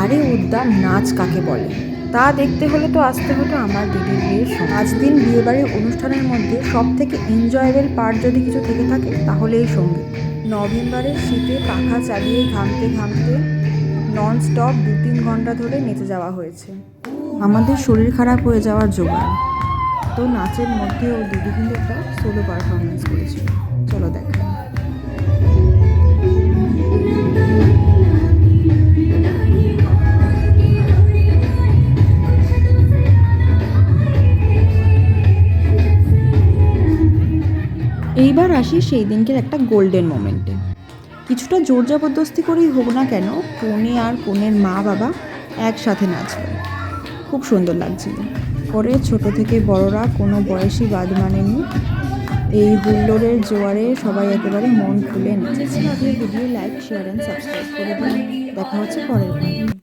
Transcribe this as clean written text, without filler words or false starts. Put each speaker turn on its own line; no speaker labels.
নারী উদ্যান নাচ কাকে বলে তা দেখতে হলে তো আসতে হতো আমার দিদির বিয়ের সময়। 5 দিন বিয়েবাড়ির অনুষ্ঠানের মধ্যে সব থেকে এনজয়েবল পার্ট যদি কিছু থেকে থাকে তাহলে এই সঙ্গীত। নভেম্বরের শীতে পাখা চালিয়ে ঘামতে ঘামতে নন স্টপ 2-3 ঘন্টা ধরে নেচে যাওয়া হয়েছে। আমাদের শরীর খারাপ হয়ে যাওয়ার জোগাড়। তো নাচের মধ্যে ও দিদি কিন্তু একটা সোলো পারফরমেন্স করেছিল, চলো দেখা। এইবার আসি সেই দিনকের একটা গোল্ডেন মোমেন্টে। কিছুটা জোর জবরদস্তি করেই হোক না কেন, কনে আর কনের মা বাবা একসাথে নাচল, খুব সুন্দর লাগছিল। পরে ছোট থেকে বড়রা কোনো বয়সী বাদ মানেনি, এই হুল্লোড়ের জোয়ারে সবাই একেবারে মন খুলে নেচেছে। Video like, share and subscribe করে দিন। দেখা হচ্ছে পরের বার।